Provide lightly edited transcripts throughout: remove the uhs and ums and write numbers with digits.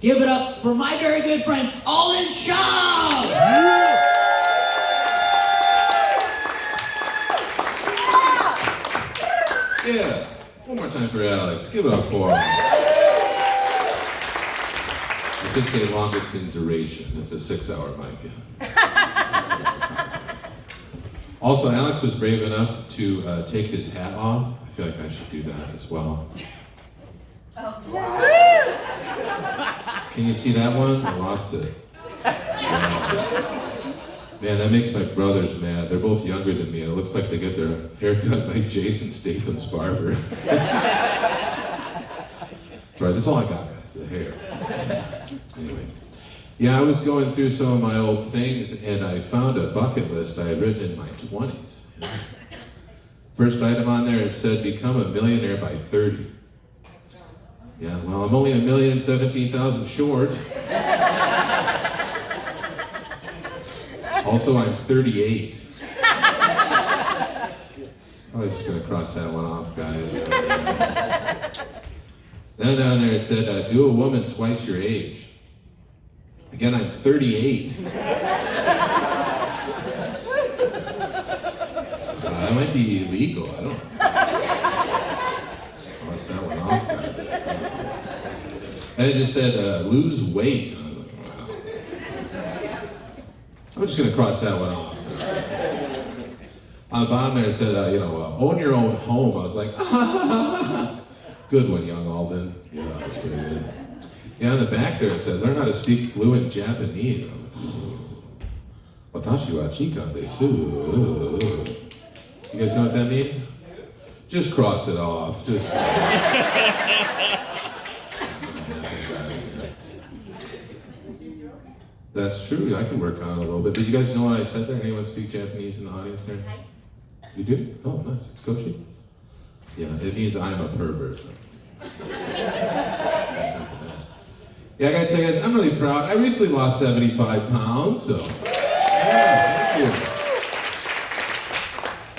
Give it up for my very good friend, Alden Schaub! Yeah, one more time for Alex. Give it up for him. I should say longest in duration. It's a 6-hour mic. Also, Alex was brave enough to take his hat off. I feel like I should do that as well. Can you see that one? I lost it. Man, that makes my brothers mad. They're both younger than me. It looks like they get their hair cut by Jason Statham's barber. That's right, that's all I got, guys, the hair. Anyways. Yeah, I was going through some of my old things, and I found a bucket list I had written in my 20s. First item on there, it said, become a millionaire by 30. Yeah, well, I'm only 1,017,000 short. Also, I'm 38. I'm just gonna cross that one off, guys. Then down there it said, do a woman twice your age. Again, I'm 38. That might be illegal, I don't know. Cross that one off, guys. And it just said, lose weight. I was like, wow. I'm just gonna cross that one off. On the bottom there it said, own your own home. I was like, good one, young Alden. Yeah, that was pretty good. Yeah, on the back there it said, learn how to speak fluent Japanese. I was like, watashi wa chika desu. You guys know what that means? Just cross it off. Just cross it off. That's true. I can work on it a little bit. Did you guys know what I said there? Anyone speak Japanese in the audience there? You do? Oh, nice. It's kosher? Yeah, it means I'm a pervert. Yeah, I gotta tell you guys, I'm really proud. I recently lost 75 pounds, so yeah, thank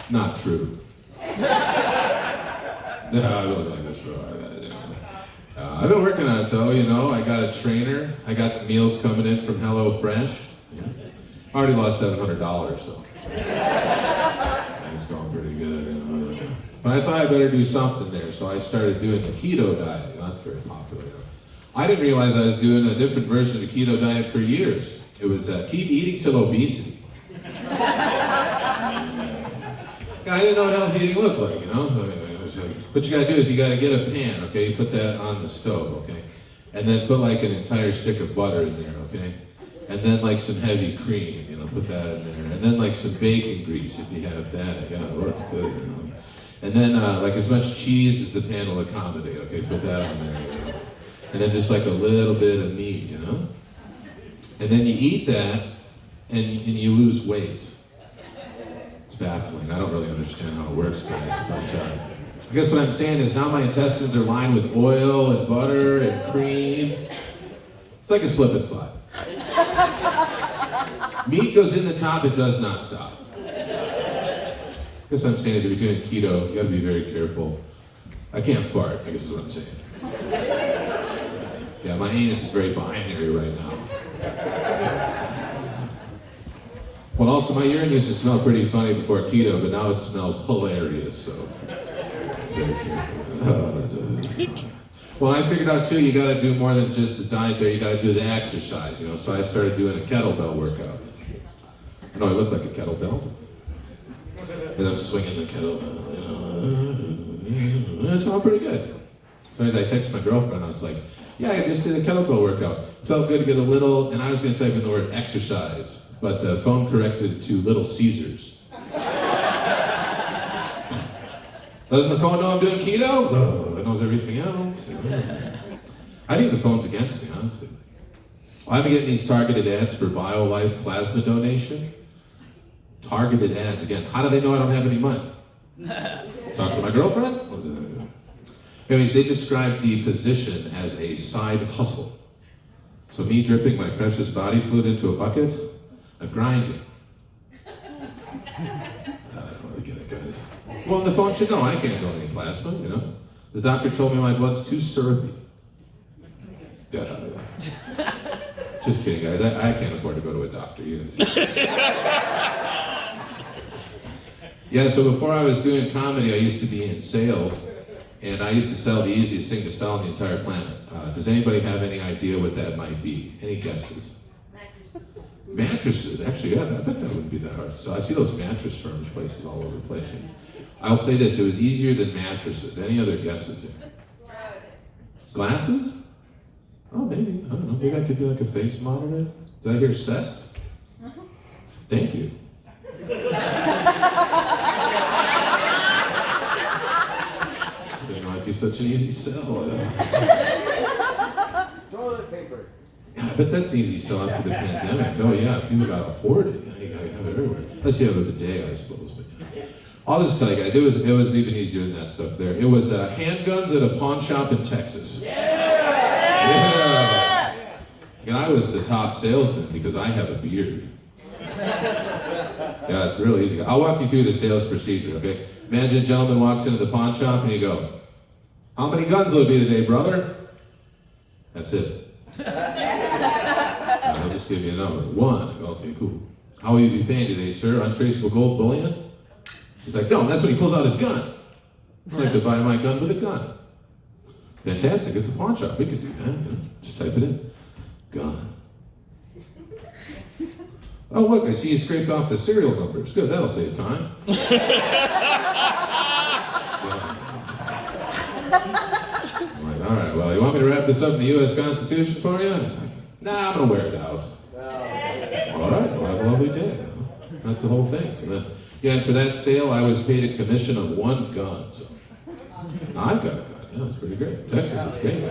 you. Not true. No, I don't like this, bro. I've been working on it though, I got a trainer. I got the meals coming in from HelloFresh. Yeah. I already lost $700, so it's going pretty good. But I thought I better do something there, so I started doing the keto diet. That's very popular. I didn't realize I was doing a different version of the keto diet for years. It was keep eating till obesity. I didn't know what healthy eating looked like, What you gotta do is you gotta get a pan, okay? You put that on the stove, okay? And then put like an entire stick of butter in there, okay? And then like some heavy cream, put that in there. And then like some bacon grease if you have that, that's good, And then like as much cheese as the pan will accommodate, okay? Put that on there, And then just like a little bit of meat, And then you eat that and you lose weight. It's baffling. I don't really understand how it works, guys, but I guess what I'm saying is now my intestines are lined with oil and butter and cream. It's like a slip and slide. Meat goes in the top, it does not stop. I guess what I'm saying is if you're doing keto, you gotta be very careful. I can't fart, I guess is what I'm saying. Yeah, my anus is very binary right now. Well, also my urine used to smell pretty funny before keto, but now it smells hilarious, so very careful. Well, I figured out too, you gotta do more than just the diet there, you gotta do the exercise, so I started doing a kettlebell workout. I know I look like a kettlebell. And I'm swinging the kettlebell, It's all pretty good. So as I texted my girlfriend, I was like, yeah, I just did a kettlebell workout. Felt good to get a little, and I was gonna type in the word exercise, but the phone corrected it to Little Caesars. Doesn't the phone know I'm doing keto? No, it knows everything else. I think the phone's against me, honestly. I've been getting these targeted ads for BioLife plasma donation. Targeted ads, again, how do they know I don't have any money? Talk to my girlfriend? Anyways, they described the position as a side hustle. So me dripping my precious body fluid into a bucket, I'm grinding. I don't really get it, guys. Well, the phone should know I can't donate plasma, The doctor told me my blood's too syrupy. Yeah. Just kidding, guys. I can't afford to go to a doctor. You guys. Yeah, so before I was doing comedy, I used to be in sales, and I used to sell the easiest thing to sell on the entire planet. Does anybody have any idea what that might be? Any guesses? Mattresses. Actually, yeah, I bet that wouldn't be that hard. So I see those mattress firms places all over the place. I'll say this, it was easier than mattresses. Any other guesses here? Glasses? Oh, maybe. I don't know. Maybe I could be like a face monitor. Did I hear sex? Thank you. I didn't know I'd be such an easy sell. Toilet paper. Yeah, I bet that's an easy sell after the pandemic. Oh yeah, people got to hoard it. You gotta have it everywhere. Unless you have a bidet, I suppose. But yeah. I'll just tell you guys, it was even easier than that stuff there. It was handguns at a pawn shop in Texas. Yeah. And I was the top salesman because I have a beard. Yeah, it's real easy. I'll walk you through the sales procedure, okay? Imagine a gentleman walks into the pawn shop and you go, "How many guns will it be today, brother?" That's it. I'll just give you a number. 1. I go, "Okay, cool. How will you be paying today, sir? Untraceable gold bullion?" He's like, "No, that's when he pulls out his gun. I'd like to buy my gun with a gun." Fantastic, it's a pawn shop. We can do that. You know, just type it in. Gun. Oh, look, I see you scraped off the serial numbers. Good, that'll save time. I'm like, "All right, well, you want me to wrap this up in the U.S. Constitution for you?" And he's like, "Nah, I'm going to wear it out." All right, well, have a lovely day. You know? That's the whole thing. So then, yeah, and for that sale, I was paid a commission of 1 gun. So I've got a gun. Yeah, that's pretty great. Texas is great.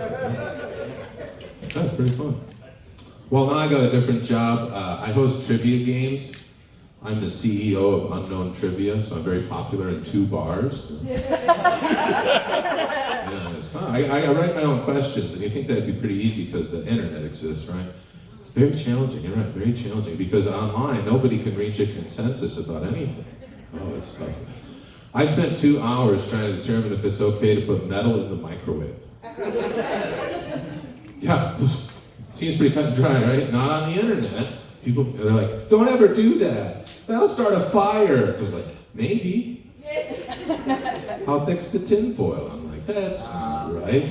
That's pretty fun. Well, now I got a different job. I host trivia games. I'm the CEO of Unknown Trivia, so I'm very popular in 2 bars. Yeah, it's fun. I write my own questions, and you think that'd be pretty easy because the internet exists, right? It's very challenging. You're right, very challenging, because online nobody can reach a consensus about anything. Oh, it's tough. I spent 2 hours trying to determine if it's okay to put metal in the microwave. Yeah, seems pretty cut and dry, right? Not on the internet. People, they're like, "Don't ever do that. That'll start a fire." So it's like, maybe. How thick's the tin foil? I'm like, that's not right.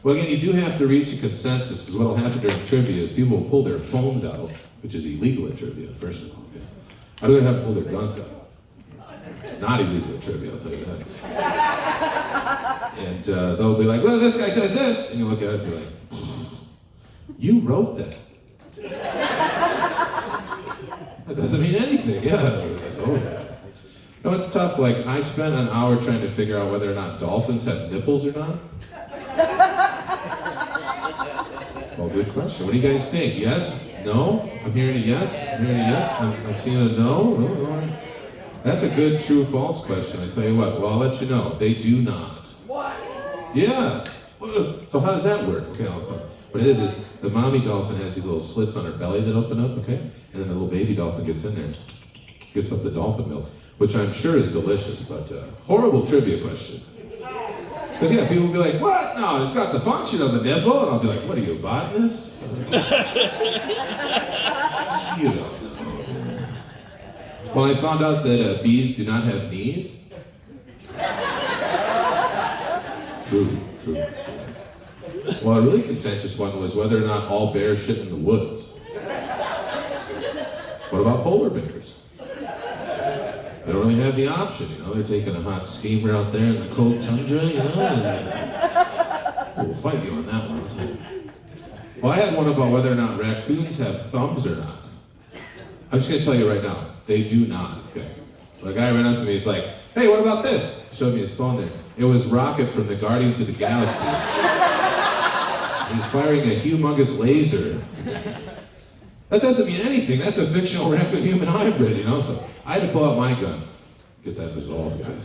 Well, again, you do have to reach a consensus, because what will happen during trivia is people will pull their phones out, which is illegal at trivia, first of all. Okay? I'd rather have them pull their guns out. Not illegal at trivia, I'll tell you that. And they'll be like, "Well, this guy says this," and you look at it and be like, "You wrote that. That doesn't mean anything." Yeah. So, no, it's tough. Like, I spent an hour trying to figure out whether or not dolphins have nipples or not. Well, good question. What do you guys think? Yes? No? I'm hearing a yes. I'm hearing a yes. I'm seeing a no. No. That's a good true-false question. I tell you what. Well, I'll let you know. They do not. What? Yeah. So how does that work? Okay, I'll come. What it is the mommy dolphin has these little slits on her belly that open up, okay? And then the little baby dolphin gets in there, gets up the dolphin milk, which I'm sure is delicious, but horrible trivia question. Because, yeah, people will be like, "What? No, it's got the function of a nipple." And I'll be like, "What are you, a botanist?" You don't know. Well, I found out that bees do not have knees. True. Well, a really contentious one was whether or not all bears shit in the woods. What about polar bears? They don't really have the option, you know. They're taking a hot steamer out there in the cold tundra, you know. We'll fight you on that one, I'll tell you. Well, I had one about whether or not raccoons have thumbs or not. I'm just going to tell you right now, they do not, okay? So the guy ran up to me, he's like, "Hey, what about this?" He showed me his phone there. It was Rocket from the Guardians of the Galaxy. He's firing a humongous laser. That doesn't mean anything. That's a fictional raccoon-human hybrid, you know? So I had to pull out my gun. Get that resolved, guys.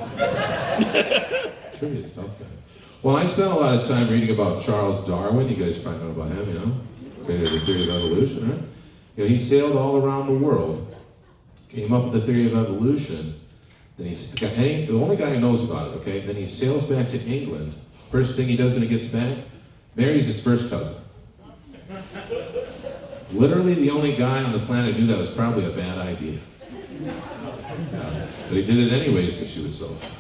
Trivia's tough, guys. Well, I spent a lot of time reading about Charles Darwin. You guys probably know about him, you know? Created the theory of evolution, right? You know, he sailed all around the world, came up with the theory of evolution. Then the only guy who knows about it, okay? Then he sails back to England. First thing he does when he gets back, marries his first cousin. Literally the only guy on the planet knew that was probably a bad idea. But he did it anyways because she was so hot.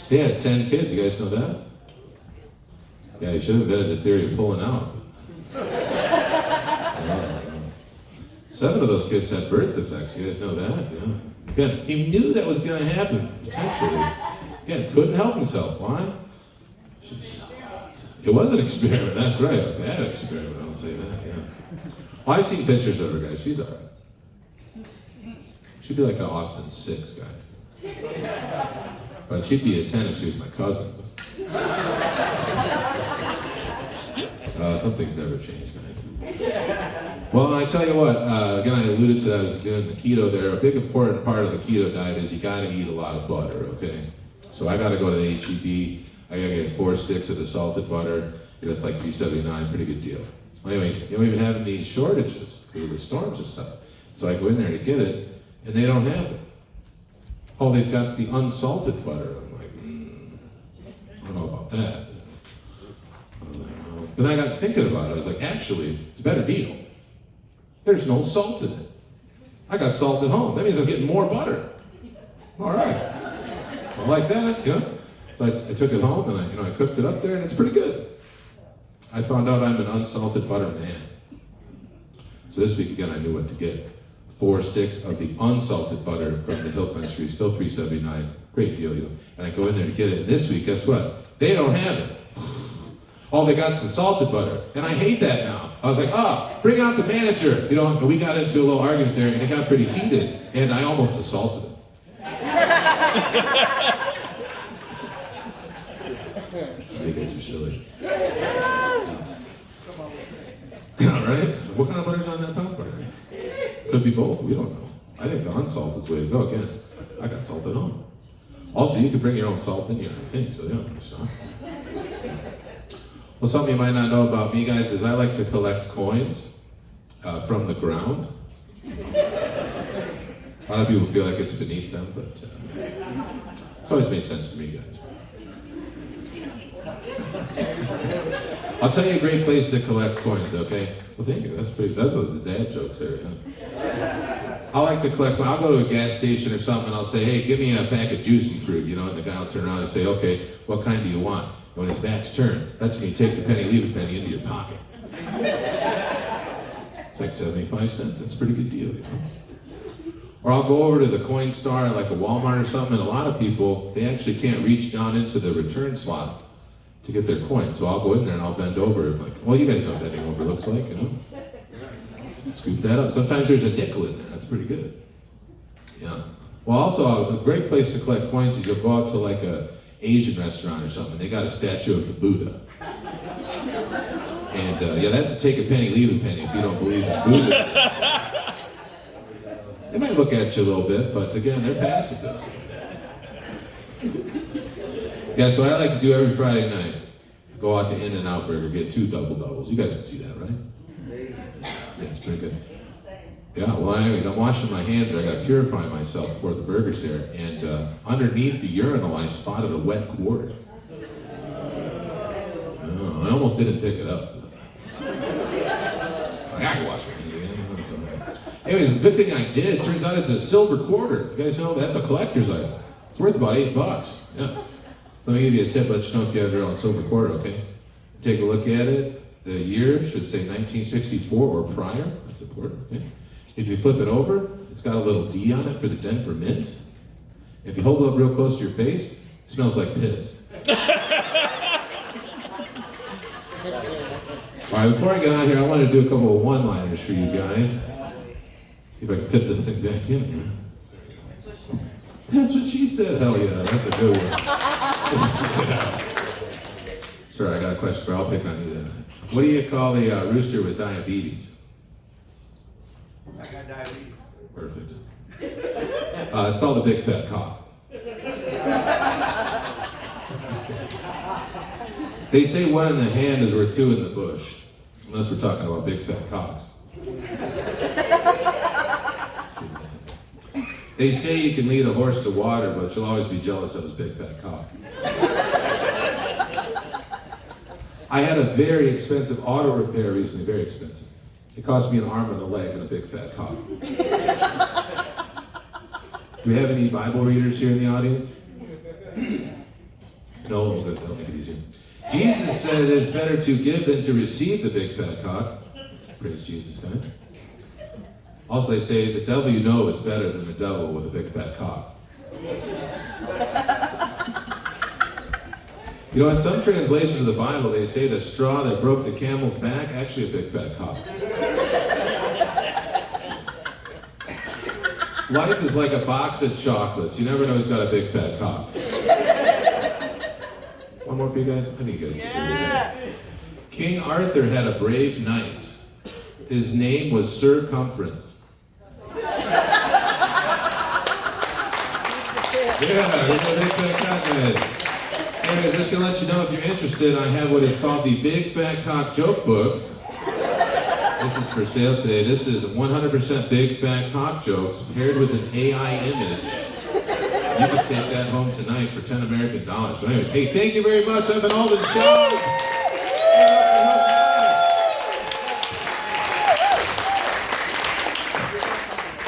He had 10 kids, you guys know that? Yeah, he should have invented the theory of pulling out. 7 of those kids had birth defects, you guys know that? Yeah. Again, he knew that was going to happen, potentially. Again, couldn't help himself. Why? It was an experiment, that's right. A bad experiment, I'll say that, yeah. Well, I've seen pictures of her, guys. She's all right. She'd be like an Austin 6 guy. But she'd be a 10 if she was my cousin. Some things never change, guys. Well, I tell you what, again, I alluded to that as doing the keto there. A big important part of the keto diet is you gotta eat a lot of butter, okay? So I gotta go to the H-E-B. I gotta get 4 sticks of the salted butter. It's like $3.79, pretty good deal. Well, anyways, we've been having these shortages because of the storms and stuff. So I go in there to get it, and they don't have it. Oh, they've got the unsalted butter. I'm like, I don't know about that. Then I got thinking about it. I was like, actually, it's a better deal. There's no salt in it. I got salt at home. That means I'm getting more butter. All right. I like that, you know. But I took it home and I cooked it up there, and it's pretty good. I found out I'm an unsalted butter man. So this week again, I knew what to get. 4 sticks of the unsalted butter from the Hill Country, still $3.79. Great deal, you know. And I go in there to get it. And this week, guess what? They don't have it. All they got is the salted butter. And I hate that now. I was like, bring out the manager. You know, and we got into a little argument there, and it got pretty heated. And I almost assaulted him. You guys are silly. All right. What kind of butter's on that popcorn? Could be both. We don't know. I think the unsalted is the way to go. Again, I got salt at home. Also, you can bring your own salt in here, I think. So, yeah, stop. Well, something you might not know about me, guys, is I like to collect coins from the ground. A lot of people feel like it's beneath them, but it's always made sense to me, guys. I'll tell you a great place to collect coins, okay? Well, thank you. That's the dad jokes there, yeah. I like to collect. I'll go to a gas station or something, and I'll say, hey, give me a pack of juicy fruit, you know, and the guy will turn around and say, okay, what kind do you want? When his back's turned, that's when you take the penny, leave a penny into your pocket. It's like 75 cents. That's a pretty good deal, you know? Or I'll go over to the coin star, like a Walmart or something, and a lot of people, they actually can't reach down into the return slot to get their coins. So I'll go in there and I'll bend over. And like, well, you guys know what bending over looks like, you know? Scoop that up. Sometimes there's a nickel in there. That's pretty good. Yeah. Well, also, a great place to collect coins is you'll go out to like a Asian restaurant or something. They got a statue of the Buddha. And yeah, that's a take a penny, leave a penny if you don't believe in Buddha. They might look at you a little bit, but again, they're pacifists. Yeah, so what I like to do every Friday night, go out to In-N-Out Burger, get 2 double doubles. You guys can see that, right? Yeah, it's pretty good. Yeah, well, anyways, I'm washing my hands there. I got to purify myself for the burgers here. And underneath the urinal, I spotted a wet quarter. Oh, I almost didn't pick it up. I can wash my hands again. Anyways, the good thing I did, turns out it's a silver quarter. You guys know that's a collector's item. It's worth about $8. Yeah. Let me give you a tip, let you know if you have your own silver quarter, okay? Take a look at it. The year should say 1964 or prior. That's important, okay? If you flip it over, it's got a little D on it for the Denver Mint. If you hold it up real close to your face, it smells like piss. All right, before I get out here, I want to do a couple of one-liners for you guys. See if I can fit this thing back in here. That's what she said. Hell yeah, that's a good one. Sir, I got a question for you. I'll pick on you then. What do you call the rooster with diabetes? I got diabetes. Perfect. It's called a big fat cock. They say 1 in the hand is worth 2 in the bush, unless we're talking about big fat cocks. They say you can lead a horse to water, but you'll always be jealous of his big fat cock. I had a very expensive auto repair recently, very expensive. It cost me an arm and a leg and a big fat cock. Do we have any Bible readers here in the audience? No, we'll go. That'll make it easier. Jesus said it is better to give than to receive the big fat cock. Praise Jesus, guys. Also, they say the devil you know is better than the devil with a big fat cock. You know, in some translations of the Bible, they say the straw that broke the camel's back, actually a big fat cock. Life is like a box of chocolates. You never know who's got a big fat cock. One more for you guys? I think you guys deserve it. King Arthur had a brave knight. His name was Circumference. Yeah, he's a big fat cock man. Anyways, just gonna let you know if you're interested, I have what is called the Big Fat Cock Joke Book. This is for sale today. This is 100% big fat cock jokes paired with an AI image. You can take that home tonight for $10 American. So anyways, hey, thank you very much. I've been Alden Schaub.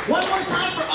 One more time for